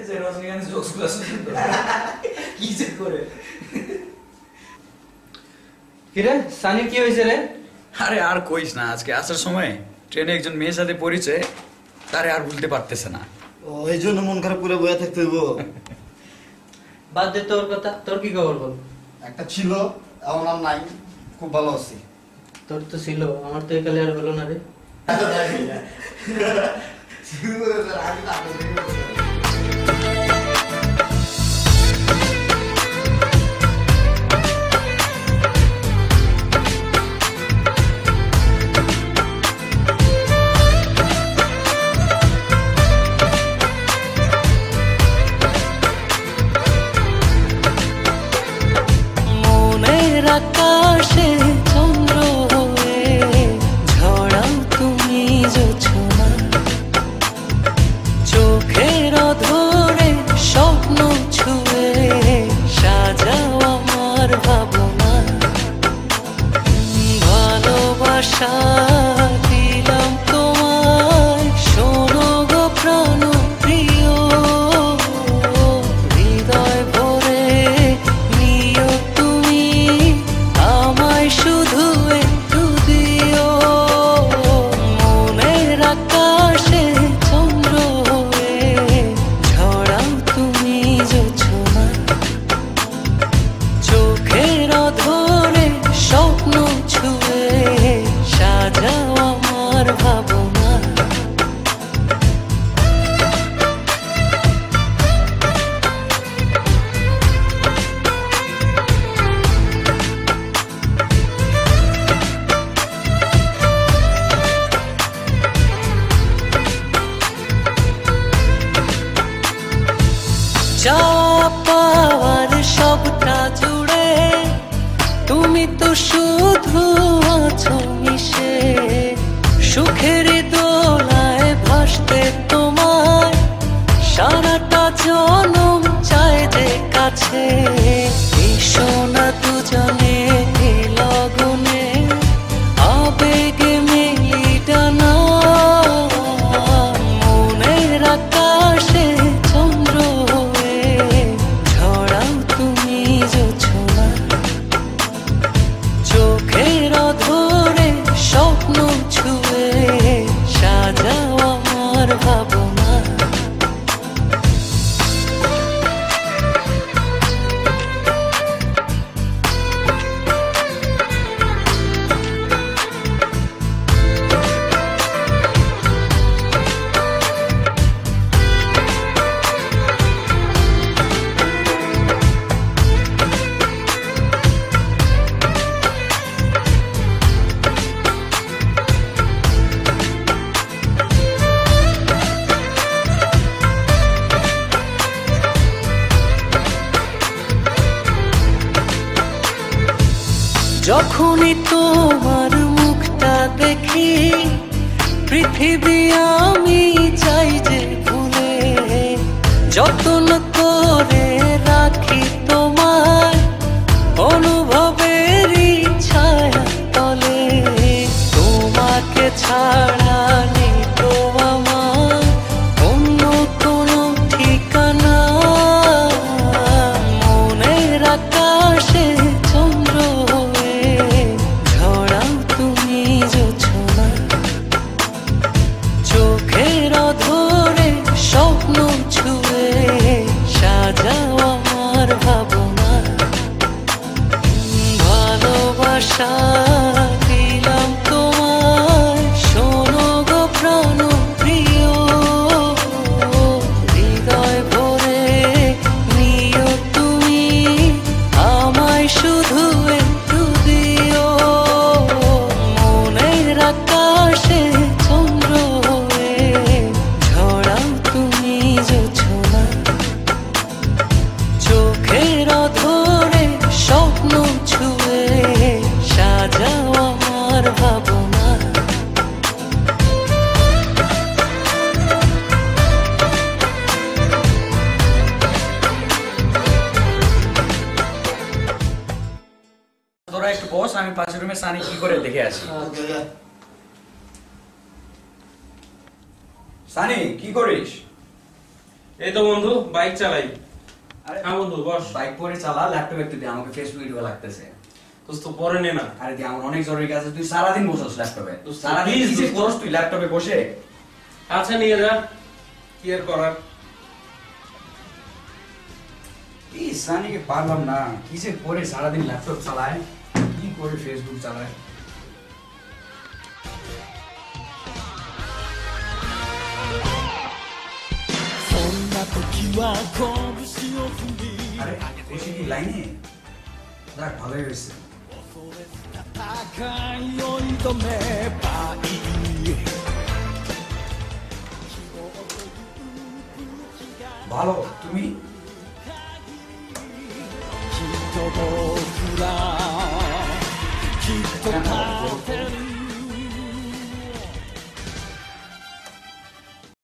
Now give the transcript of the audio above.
যে Rajinikanth jokes class কি যে করে কিরে সানি কি হয়েছে রে? আরে আর কইস না, আজকে আসার সময় ট্রেনে একজন মেয়ের সাথে পরিচয়, তারে আর ভুলতে পারতেছে না। ও এই জন্য মন খারাপ করে বইয়া থাকতে হইব? বাদ দে তোর কথা, তোর কি খবর বল? একটা ছিল, এখন আর নাই, খুব ভালো আছি। তোর তো ছিল, আমার তো একালে আর হলো না রে। আকাশে চন্দ্র হয়ে ঝড়াও তুমি জোছনা, চোখের ধরে স্বপ্ন ছুঁয়ে সাজাও আমার ভাবনা, ভালোবাসা দিলাম তোমায়, শোনো গো প্রাণ প্রিয়, হৃদয় ভরে নিও তুমি আমায় শুধু একটু দিও, মনের আকাশে চন্দ্র হয়ে ঝড়াও তুমি জোছনা, চোখের ধরে স্বপ্ন ছুঁয়ে সাজাও আমার ভাবনা। চাওয়া পাওয়ার সবটা জুড়ে তুমি তো শুধু আছো মিশে, সুখের দোলায় ভাসতে তোমায় সারাটা জনম চায় যে কাছে, এসো না দুজনে লগনে আবেগে মেলি ডানা, মনের আকাশে চন্দ্র হয়ে ঝড়াও তুমি জোছনা, চোখের ধরে স্বপ্ন ছুঁয়ে সাজাও আমার ভাবনা। যখনই তোমার মুখটা দেখি পৃথিবী আমি চাই যে ভুলে, যতন করে রাখি তোমার অনুভবেরই ছায়া তলে, তোমাকে ছাড়া নেই তো আমার অন্য কোনো ঠিকানা, মনের আকাশে চন্দ্র হয়ে ঝড়াও তুমি জোছনা, চোখের ধরে স্বপ্ন ছুঁয়ে সাজাও আমার ভাবনা, ভালোবাসা দিলাম তোমায়, শোনো গো প্রাণ প্রিয়, হৃদয় ভরে নিও তুমি আমায় শুধু একটু দিও, মনের আকাশে চন্দ্র হয়ে ঝড়াও তুমি জোছনা, চোখের ধরে স্বপ্ন ছুঁয়ে সাজাও আমার ভাবনা। তোরা একটু বস, আমি পাশের রুমে সানি কি করে দেখে আসি। সানি কি করিস? এই তো বন্ধু বাইক চালাই। আরে হ্যাঁ বন্ধু বস। বাইক পরে চালা, ল্যাপটপ একটু দে, আমাকে ফেসবুক ভিডিও লাগতেছে। দোস্ত পরে নে না। আরে দি, আমার অনেক জরুরি কাজ আছে। তুই সারাদিন বসস ল্যাপটপে, দোস্ত, সারাদিন please কি যে দোস্ত। করস তুই ল্যাপটপে বসে? আচ্ছা নিয়ে যা, কি আর করার। এই সানিকে পারলাম না, কি যে করে সারাদিন ল্যাপটপ চালায়, কি করে ফেসবুক চালায়। আরে এসে কি লাইনে? দেখ ভালোই হয়েছে। ভালো, তুমি? 人と僕ら